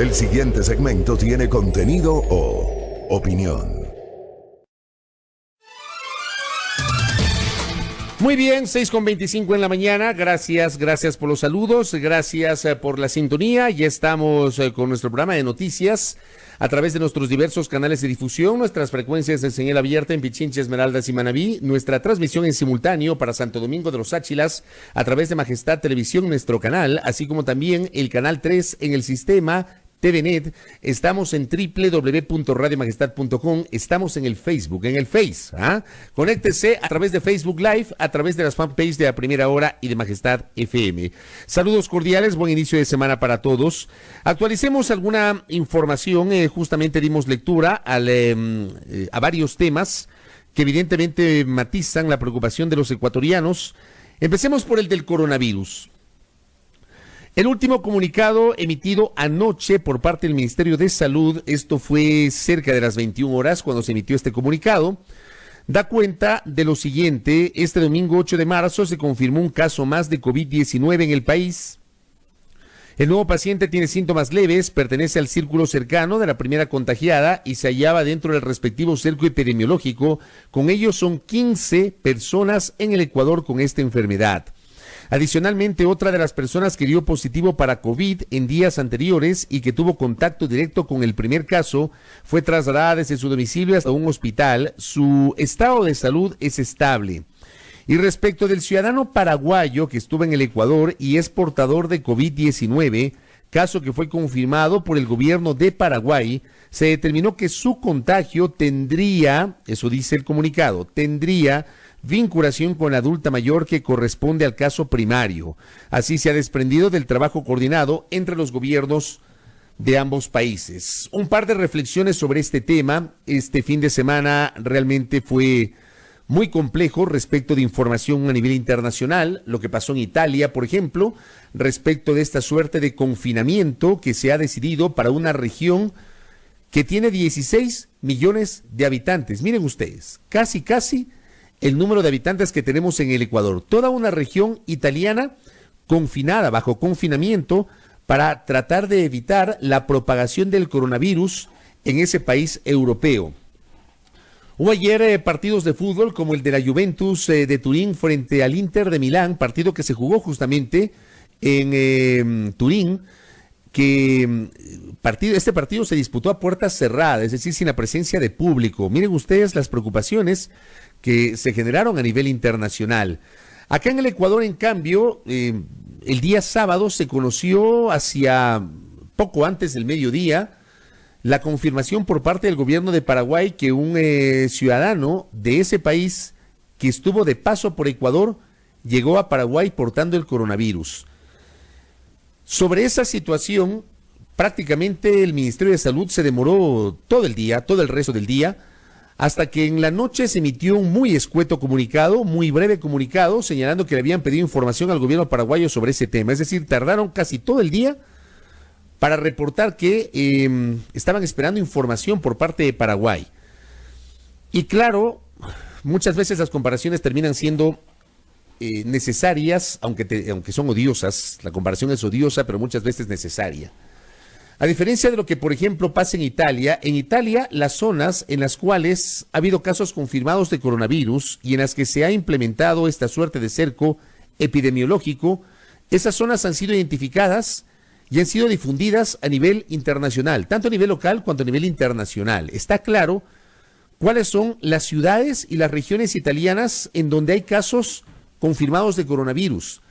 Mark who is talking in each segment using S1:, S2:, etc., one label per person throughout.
S1: El siguiente segmento tiene contenido o opinión.
S2: Muy bien, 6:25 en la mañana. Gracias por los saludos, gracias por la sintonía. Ya estamos con nuestro programa de noticias a través de nuestros diversos canales de difusión, nuestras frecuencias de señal abierta en Pichincha, Esmeraldas y Manabí, nuestra transmisión en simultáneo para Santo Domingo de los Áchilas a través de Majestad Televisión, nuestro canal, así como también el canal 3 en el sistema TVNet. Estamos en www.radiomajestad.com, estamos en el Facebook, en el Face, Conéctese a través de Facebook Live, a través de las fanpages de La Primera Hora y de Majestad FM. Saludos cordiales, buen inicio de semana para todos. Actualicemos alguna información, justamente dimos lectura a varios temas que evidentemente matizan la preocupación de los ecuatorianos. Empecemos por el del coronavirus. El último comunicado emitido anoche por parte del Ministerio de Salud, esto fue cerca de las 21 horas cuando se emitió este comunicado, da cuenta de lo siguiente: este domingo 8 de marzo se confirmó un caso más de COVID-19 en el país. El nuevo paciente tiene síntomas leves, pertenece al círculo cercano de la primera contagiada y se hallaba dentro del respectivo cerco epidemiológico. Con ellos son 15 personas en el Ecuador con esta enfermedad. Adicionalmente, otra de las personas que dio positivo para COVID en días anteriores y que tuvo contacto directo con el primer caso fue trasladada desde su domicilio hasta un hospital. Su estado de salud es estable. Y respecto del ciudadano paraguayo que estuvo en el Ecuador y es portador de COVID-19, caso que fue confirmado por el gobierno de Paraguay, se determinó que su contagio tendría, eso dice el comunicado, tendría vinculación con la adulta mayor que corresponde al caso primario. Así se ha desprendido del trabajo coordinado entre los gobiernos de ambos países. Un par de reflexiones sobre este tema. Este fin de semana realmente fue muy complejo respecto de información a nivel internacional, lo que pasó en Italia, por ejemplo, respecto de esta suerte de confinamiento que se ha decidido para una región que tiene 16 millones de habitantes. Miren ustedes, casi el número de habitantes que tenemos en el Ecuador. Toda una región italiana confinada, bajo confinamiento, para tratar de evitar la propagación del coronavirus en ese país europeo. Hubo ayer partidos de fútbol como el de la Juventus de Turín frente al Inter de Milán, partido que se jugó justamente en Turín, este partido se disputó a puertas cerradas, es decir, sin la presencia de público. Miren ustedes las preocupaciones que se generaron a nivel internacional. Acá en el Ecuador, en cambio, el día sábado se conoció hacia poco antes del mediodía la confirmación por parte del gobierno de Paraguay que un ciudadano de ese país que estuvo de paso por Ecuador llegó a Paraguay portando el coronavirus. Sobre esa situación, prácticamente el Ministerio de Salud se demoró todo el día, todo el resto del día, hasta que en la noche se emitió un muy escueto comunicado, muy breve comunicado, señalando que le habían pedido información al gobierno paraguayo sobre ese tema. Es decir, tardaron casi todo el día para reportar que estaban esperando información por parte de Paraguay. Y claro, muchas veces las comparaciones terminan siendo necesarias, aunque son odiosas. La comparación es odiosa, pero muchas veces necesaria. A diferencia de lo que, por ejemplo, pasa en Italia las zonas en las cuales ha habido casos confirmados de coronavirus y en las que se ha implementado esta suerte de cerco epidemiológico, esas zonas han sido identificadas y han sido difundidas a nivel internacional, tanto a nivel local cuanto a nivel internacional. Está claro cuáles son las ciudades y las regiones italianas en donde hay casos confirmados de coronavirus.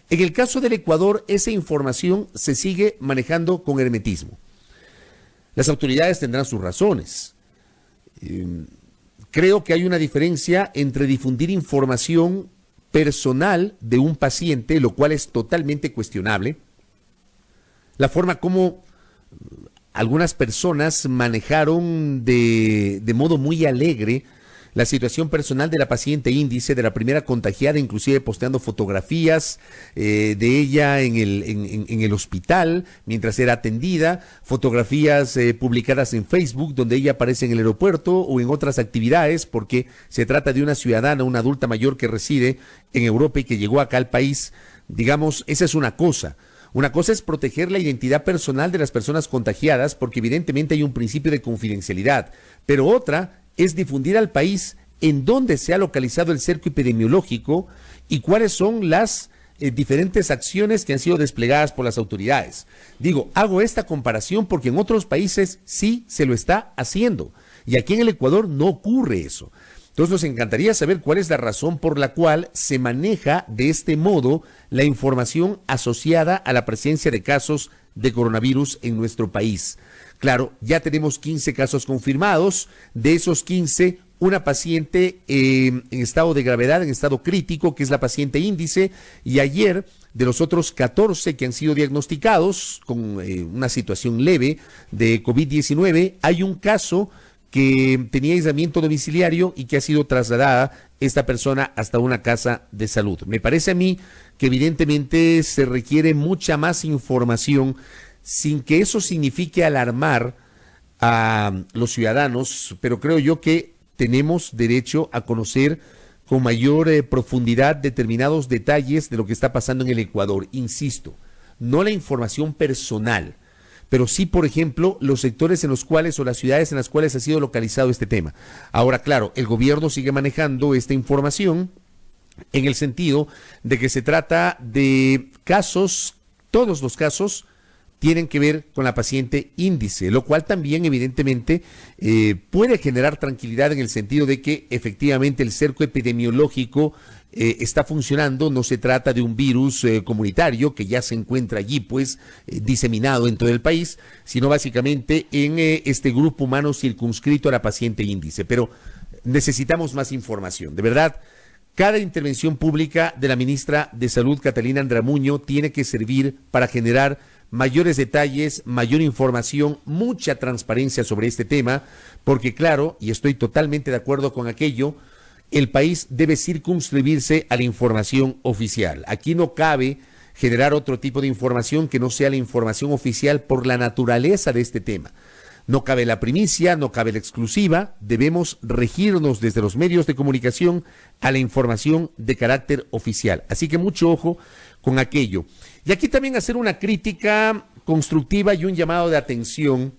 S2: En el caso del Ecuador, esa información se sigue manejando con hermetismo. Las autoridades tendrán sus razones. Creo que hay una diferencia entre difundir información personal de un paciente, lo cual es totalmente cuestionable. La forma como algunas personas manejaron de modo muy alegre la situación personal de la paciente índice, de la primera contagiada, inclusive posteando fotografías de ella en el hospital mientras era atendida, fotografías publicadas en Facebook donde ella aparece en el aeropuerto o en otras actividades, porque se trata de una ciudadana, una adulta mayor que reside en Europa y que llegó acá al país. Digamos, esa es una cosa. Una cosa es proteger la identidad personal de las personas contagiadas, porque evidentemente hay un principio de confidencialidad, pero otra es difundir al país en dónde se ha localizado el cerco epidemiológico y cuáles son las diferentes acciones que han sido desplegadas por las autoridades. Digo, hago esta comparación porque en otros países sí se lo está haciendo y aquí en el Ecuador no ocurre eso. Entonces nos encantaría saber cuál es la razón por la cual se maneja de este modo la información asociada a la presencia de casos de coronavirus en nuestro país. Claro, ya tenemos 15 casos confirmados, de esos 15, una paciente en estado de gravedad, en estado crítico, que es la paciente índice, y ayer de los otros 14 que han sido diagnosticados con una situación leve de COVID-19, hay un caso que tenía aislamiento domiciliario y que ha sido trasladada esta persona hasta una casa de salud. Me parece a mí que evidentemente se requiere mucha más información sin que eso signifique alarmar a los ciudadanos, pero creo yo que tenemos derecho a conocer con mayor profundidad determinados detalles de lo que está pasando en el Ecuador. Insisto, no la información personal, pero sí, por ejemplo, los sectores en los cuales o las ciudades en las cuales ha sido localizado este tema. Ahora, claro, el gobierno sigue manejando esta información en el sentido de que se trata de casos, todos los casos tienen que ver con la paciente índice, lo cual también evidentemente puede generar tranquilidad en el sentido de que efectivamente el cerco epidemiológico está funcionando, no se trata de un virus comunitario que ya se encuentra allí pues diseminado en todo el país, sino básicamente en este grupo humano circunscrito a la paciente índice. Pero necesitamos más información, de verdad. Cada intervención pública de la ministra de Salud, Catalina Andramuño, tiene que servir para generar mayores detalles, mayor información, mucha transparencia sobre este tema, porque claro, y estoy totalmente de acuerdo con aquello, el país debe circunscribirse a la información oficial. Aquí no cabe generar otro tipo de información que no sea la información oficial por la naturaleza de este tema. No cabe la primicia, no cabe la exclusiva, debemos regirnos desde los medios de comunicación a la información de carácter oficial. Así que mucho ojo con aquello. Y aquí también hacer una crítica constructiva y un llamado de atención,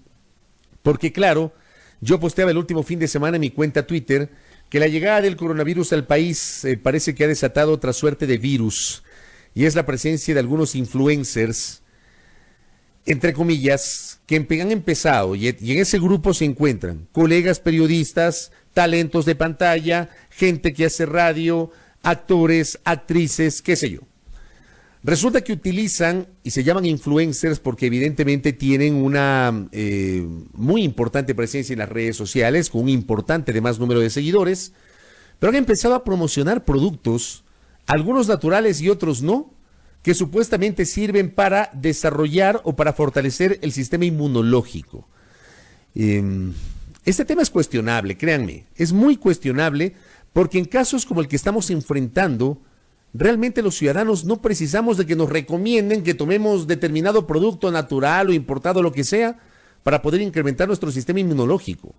S2: porque claro, yo posteaba el último fin de semana en mi cuenta Twitter que la llegada del coronavirus al país parece que ha desatado otra suerte de virus, y es la presencia de algunos influencers, entre comillas, que han empezado, y en ese grupo se encuentran colegas periodistas, talentos de pantalla, gente que hace radio, actores, actrices, qué sé yo. Resulta que utilizan y se llaman influencers porque evidentemente tienen una muy importante presencia en las redes sociales, con un importante además número de seguidores, pero han empezado a promocionar productos, algunos naturales y otros no, que supuestamente sirven para desarrollar o para fortalecer el sistema inmunológico. Este tema es cuestionable, créanme, es muy cuestionable, porque en casos como el que estamos enfrentando, realmente los ciudadanos no precisamos de que nos recomienden que tomemos determinado producto natural o importado, lo que sea, para poder incrementar nuestro sistema inmunológico.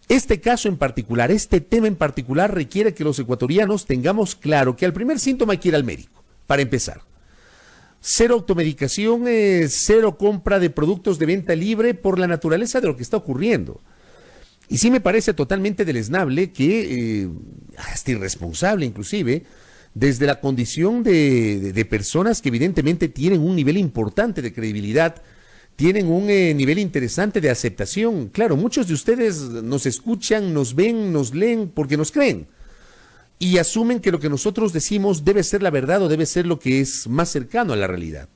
S2: Este caso en particular, este tema en particular, requiere que los ecuatorianos tengamos claro que al primer síntoma hay que ir al médico, para empezar. Cero automedicación, cero compra de productos de venta libre por la naturaleza de lo que está ocurriendo. Y sí me parece totalmente deleznable que, hasta irresponsable inclusive, desde la condición de personas que evidentemente tienen un nivel importante de credibilidad, tienen un nivel interesante de aceptación. Claro, muchos de ustedes nos escuchan, nos ven, nos leen porque nos creen. Y asumen que lo que nosotros decimos debe ser la verdad o debe ser lo que es más cercano a la realidad.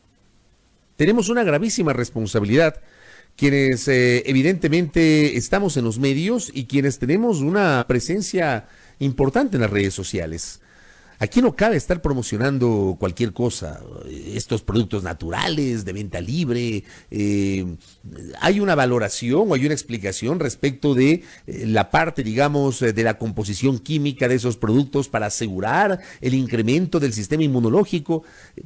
S2: Tenemos una gravísima responsabilidad, quienes evidentemente estamos en los medios y quienes tenemos una presencia importante en las redes sociales. Aquí no cabe estar promocionando cualquier cosa, estos productos naturales, de venta libre. Hay una valoración o hay una explicación respecto de la parte, digamos, de la composición química de esos productos para asegurar el incremento del sistema inmunológico.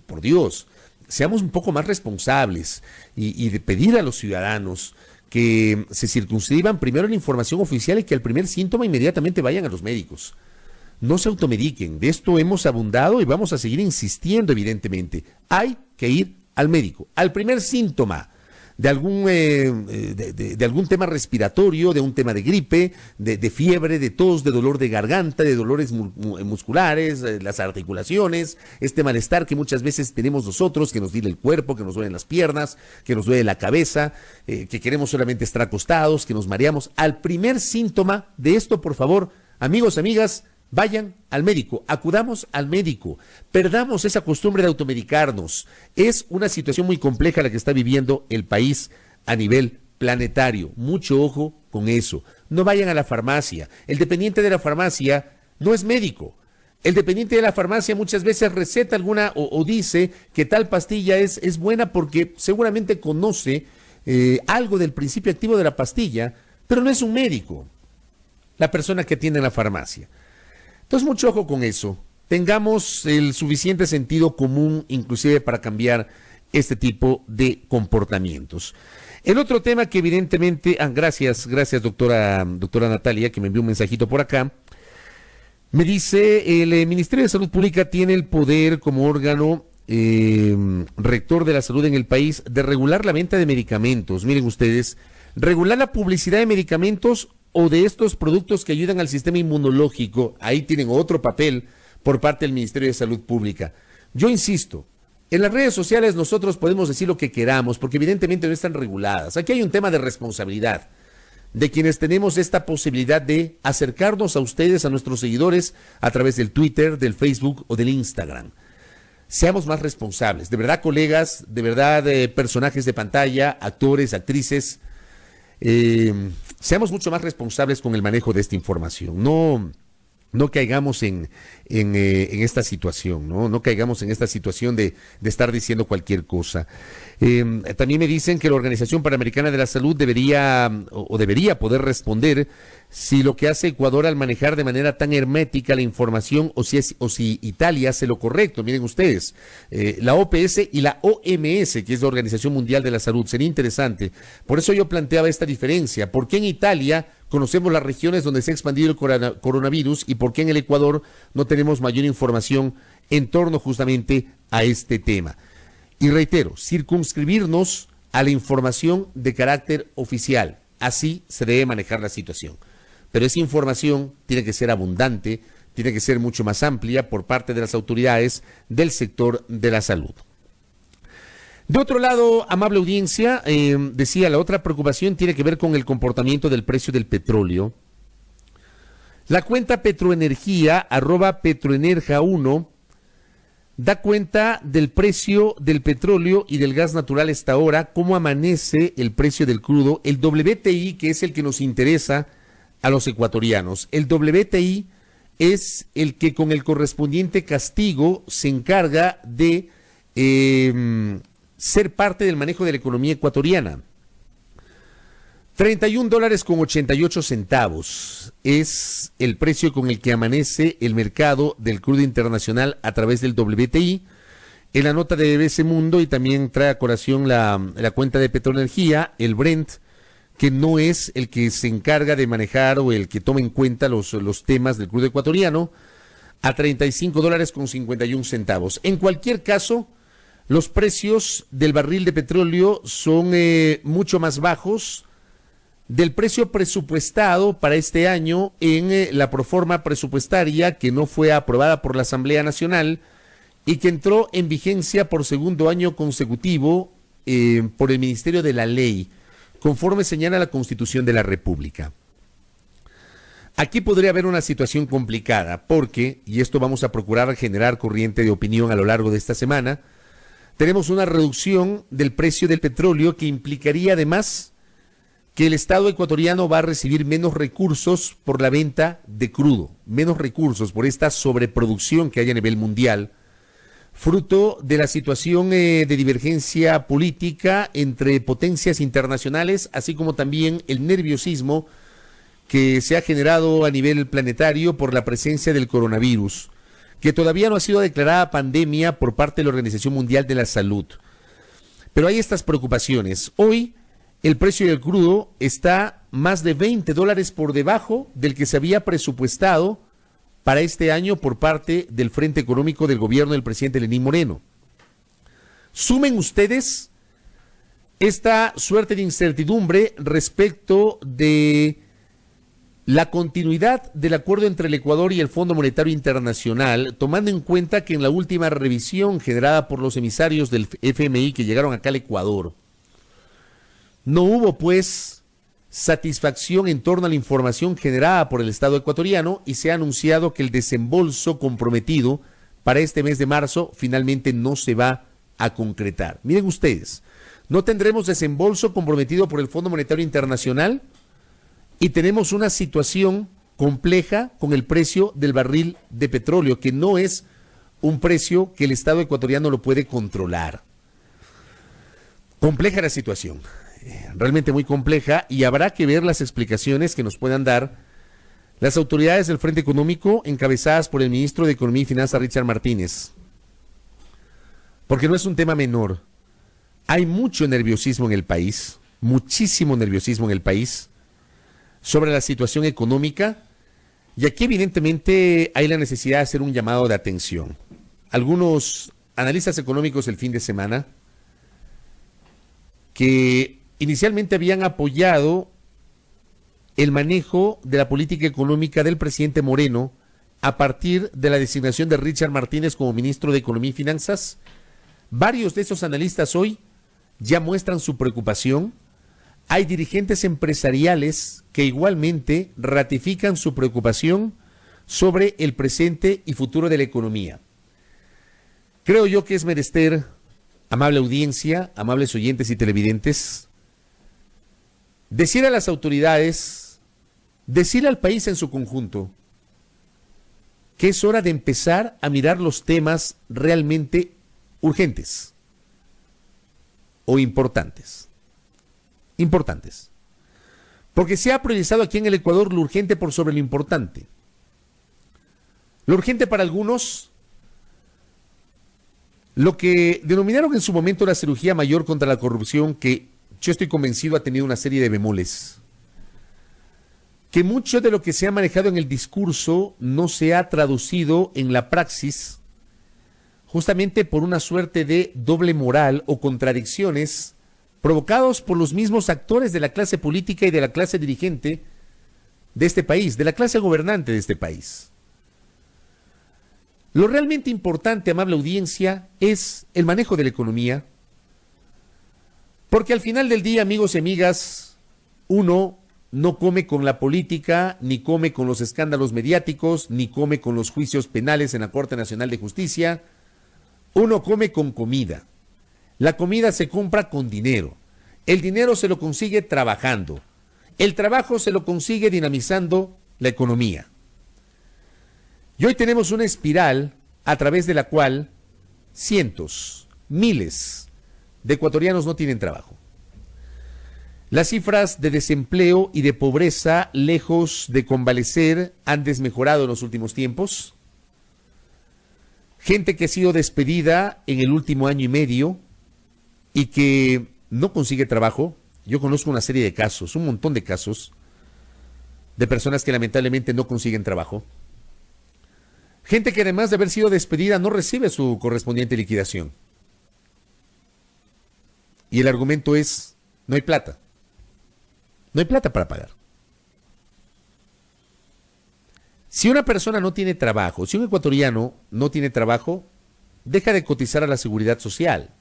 S2: Por Dios, seamos un poco más responsables y de pedir a los ciudadanos que se circunscriban primero en la información oficial y que al primer síntoma inmediatamente vayan a los médicos. No se automediquen, de esto hemos abundado y vamos a seguir insistiendo evidentemente. Hay que ir al médico. Al primer síntoma de algún tema respiratorio, de un tema de gripe, de fiebre, de tos, de dolor de garganta, de dolores musculares, las articulaciones, este malestar que muchas veces tenemos nosotros, que nos duele el cuerpo, que nos duelen las piernas, que nos duele la cabeza, que queremos solamente estar acostados, que nos mareamos. Al primer síntoma de esto, por favor, amigos, amigas, vayan al médico, acudamos al médico, perdamos esa costumbre de automedicarnos. Es una situación muy compleja la que está viviendo el país a nivel planetario. Mucho ojo con eso. No vayan a la farmacia. El dependiente de la farmacia no es médico. El dependiente de la farmacia muchas veces receta alguna o dice que tal pastilla es buena porque seguramente conoce algo del principio activo de la pastilla, pero no es un médico la persona que atiende en la farmacia. Entonces, mucho ojo con eso. Tengamos el suficiente sentido común, inclusive para cambiar este tipo de comportamientos. El otro tema que evidentemente, gracias doctora Natalia, que me envió un mensajito por acá, me dice, el Ministerio de Salud Pública tiene el poder como órgano rector de la salud en el país de regular la venta de medicamentos. Miren ustedes, regular la publicidad de medicamentos o de estos productos que ayudan al sistema inmunológico. Ahí tienen otro papel por parte del Ministerio de Salud Pública. Yo insisto, en las redes sociales nosotros podemos decir lo que queramos, porque evidentemente no están reguladas. Aquí hay un tema de responsabilidad de quienes tenemos esta posibilidad de acercarnos a ustedes, a nuestros seguidores, a través del Twitter, del Facebook o del Instagram. Seamos más responsables. De verdad, colegas, de verdad, personajes de pantalla, actores, actrices, seamos mucho más responsables con el manejo de esta información. No caigamos en esta situación, no caigamos en esta situación de estar diciendo cualquier cosa. También me dicen que la Organización Panamericana de la Salud debería poder responder si lo que hace Ecuador al manejar de manera tan hermética la información o si Italia hace lo correcto. Miren ustedes, la OPS y la OMS, que es la Organización Mundial de la Salud, sería interesante. Por eso yo planteaba esta diferencia. ¿Por qué en Italia conocemos las regiones donde se ha expandido el coronavirus y por qué en el Ecuador no tenemos mayor información en torno justamente a este tema? Y reitero, circunscribirnos a la información de carácter oficial. Así se debe manejar la situación. Pero esa información tiene que ser abundante, tiene que ser mucho más amplia por parte de las autoridades del sector de la salud. De otro lado, amable audiencia, decía, la otra preocupación tiene que ver con el comportamiento del precio del petróleo. La cuenta Petroenergía, @Petroenergia1, da cuenta del precio del petróleo y del gas natural hasta ahora, cómo amanece el precio del crudo, el WTI, que es el que nos interesa a los ecuatorianos. El WTI es el que con el correspondiente castigo se encarga de ser parte del manejo de la economía ecuatoriana. $31.88 es el precio con el que amanece el mercado del crudo internacional a través del WTI. En la nota de BBC Mundo, y también trae a colación la cuenta de Petroenergía, el Brent, que no es el que se encarga de manejar o el que toma en cuenta los temas del crudo ecuatoriano, a $35.51. En cualquier caso, los precios del barril de petróleo son mucho más bajos del precio presupuestado para este año en la proforma presupuestaria que no fue aprobada por la Asamblea Nacional y que entró en vigencia por segundo año consecutivo por el Ministerio de la Ley, conforme señala la Constitución de la República. Aquí podría haber una situación complicada porque, y esto vamos a procurar generar corriente de opinión a lo largo de esta semana, tenemos una reducción del precio del petróleo que implicaría además que el Estado ecuatoriano va a recibir menos recursos por la venta de crudo, menos recursos por esta sobreproducción que hay a nivel mundial, fruto de la situación de divergencia política entre potencias internacionales, así como también el nerviosismo que se ha generado a nivel planetario por la presencia del coronavirus, que todavía no ha sido declarada pandemia por parte de la Organización Mundial de la Salud. Pero hay estas preocupaciones. Hoy el precio del crudo está más de $20 por debajo del que se había presupuestado para este año por parte del Frente Económico del gobierno del presidente Lenín Moreno. Sumen ustedes esta suerte de incertidumbre respecto de la continuidad del acuerdo entre el Ecuador y el Fondo Monetario Internacional, tomando en cuenta que en la última revisión generada por los emisarios del FMI que llegaron acá al Ecuador, no hubo pues satisfacción en torno a la información generada por el Estado ecuatoriano y se ha anunciado que el desembolso comprometido para este mes de marzo finalmente no se va a concretar. Miren ustedes, no tendremos desembolso comprometido por el Fondo Monetario Internacional y tenemos una situación compleja con el precio del barril de petróleo, que no es un precio que el Estado ecuatoriano lo puede controlar. Compleja la situación, realmente muy compleja, y habrá que ver las explicaciones que nos puedan dar las autoridades del Frente Económico encabezadas por el ministro de Economía y Finanzas, Richard Martínez. Porque no es un tema menor. Hay mucho nerviosismo en el país, muchísimo nerviosismo en el país sobre la situación económica, y aquí evidentemente hay la necesidad de hacer un llamado de atención. Algunos analistas económicos el fin de semana, que inicialmente habían apoyado el manejo de la política económica del presidente Moreno a partir de la designación de Richard Martínez como ministro de Economía y Finanzas, varios de esos analistas hoy ya muestran su preocupación. Hay dirigentes empresariales que igualmente ratifican su preocupación sobre el presente y futuro de la economía. Creo yo que es menester, amable audiencia, amables oyentes y televidentes, decir a las autoridades, decir al país en su conjunto, que es hora de empezar a mirar los temas realmente urgentes o importantes. Importantes. Porque se ha priorizado aquí en el Ecuador lo urgente por sobre lo importante. Lo urgente para algunos, lo que denominaron en su momento la cirugía mayor contra la corrupción, que yo estoy convencido ha tenido una serie de bemoles. Que mucho de lo que se ha manejado en el discurso no se ha traducido en la praxis, justamente por una suerte de doble moral o contradicciones provocados por los mismos actores de la clase política y de la clase dirigente de este país, de la clase gobernante de este país. Lo realmente importante, amable audiencia, es el manejo de la economía, porque al final del día, amigos y amigas, uno no come con la política, ni come con los escándalos mediáticos, ni come con los juicios penales en la Corte Nacional de Justicia. Uno come con comida. La comida se compra con dinero. El dinero se lo consigue trabajando. El trabajo se lo consigue dinamizando la economía. Y hoy tenemos una espiral a través de la cual cientos, miles de ecuatorianos no tienen trabajo. Las cifras de desempleo y de pobreza, lejos de convalecer, han desmejorado en los últimos tiempos. Gente que ha sido despedida en el último año y medio y que no consigue trabajo. Yo conozco una serie de casos, un montón de casos, de personas que lamentablemente no consiguen trabajo. Gente que además de haber sido despedida no recibe su correspondiente liquidación. Y el argumento es, no hay plata. No hay plata para pagar. Si una persona no tiene trabajo, si un ecuatoriano no tiene trabajo, deja de cotizar a la seguridad social.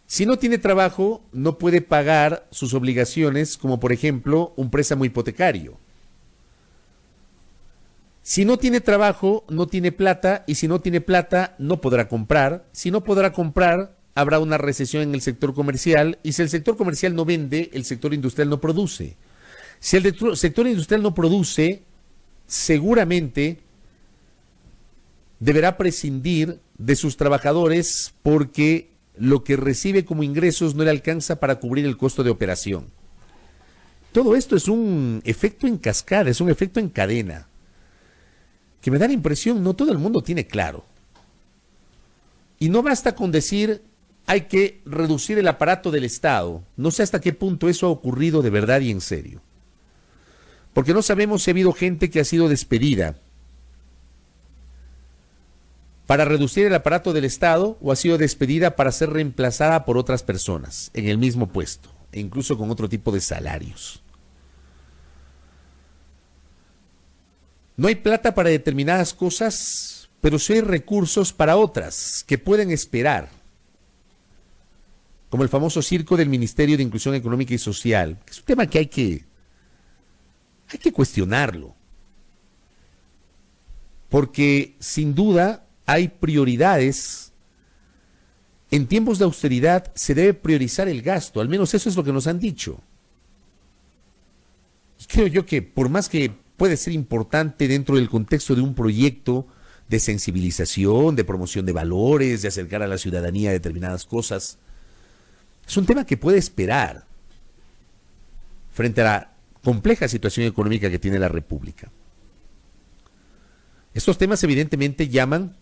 S2: Si no tiene trabajo, no puede pagar sus obligaciones, como por ejemplo un préstamo hipotecario. Si no tiene trabajo, no tiene plata, y si no tiene plata, no podrá comprar. Si no podrá comprar, habrá una recesión en el sector comercial, y si el sector comercial no vende, el sector industrial no produce. Si el sector industrial no produce, seguramente deberá prescindir de sus trabajadores porque lo que recibe como ingresos no le alcanza para cubrir el costo de operación. Todo esto es un efecto en cascada, es un efecto en cadena, que me da la impresión no todo el mundo tiene claro. Y no basta con decir hay que reducir el aparato del Estado. No sé hasta qué punto eso ha ocurrido de verdad y en serio. Porque no sabemos si ha habido gente que ha sido despedida para reducir el aparato del Estado o ha sido despedida para ser reemplazada por otras personas en el mismo puesto, e incluso con otro tipo de salarios. No hay plata para determinadas cosas, pero sí hay recursos para otras que pueden esperar, como el famoso circo del Ministerio de Inclusión Económica y Social, que es un tema que hay que cuestionarlo, porque sin duda hay prioridades. En tiempos de austeridad se debe priorizar el gasto, al menos eso es lo que nos han dicho. Y creo yo que por más que puede ser importante dentro del contexto de un proyecto de sensibilización, de promoción de valores, de acercar a la ciudadanía a determinadas cosas, es un tema que puede esperar frente a la compleja situación económica que tiene la República. Estos temas evidentemente llaman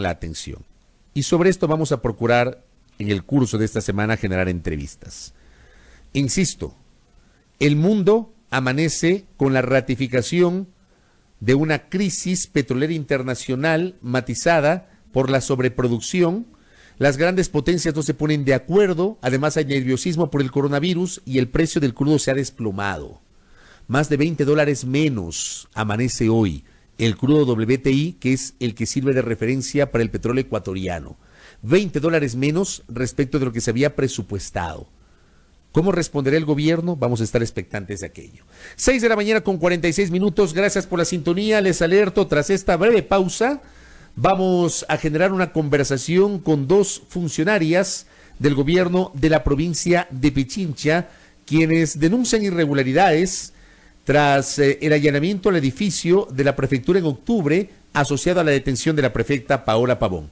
S2: la atención. Y sobre esto vamos a procurar en el curso de esta semana generar entrevistas. Insisto, el mundo amanece con la ratificación de una crisis petrolera internacional matizada por la sobreproducción. Las grandes potencias no se ponen de acuerdo, además hay nerviosismo por el coronavirus y el precio del crudo se ha desplomado. Más de $20 menos amanece hoy el crudo WTI, que es el que sirve de referencia para el petróleo ecuatoriano. $20 menos respecto de lo que se había presupuestado. ¿Cómo responderá el gobierno? Vamos a estar expectantes de aquello. 6 de la mañana con 46 minutos. Gracias por la sintonía. Les alerto, tras esta breve pausa, vamos a generar una conversación con dos funcionarias del gobierno de la provincia de Pichincha, quienes denuncian irregularidades tras el allanamiento al edificio de la prefectura en octubre, asociado a la detención de la prefecta Paola Pavón.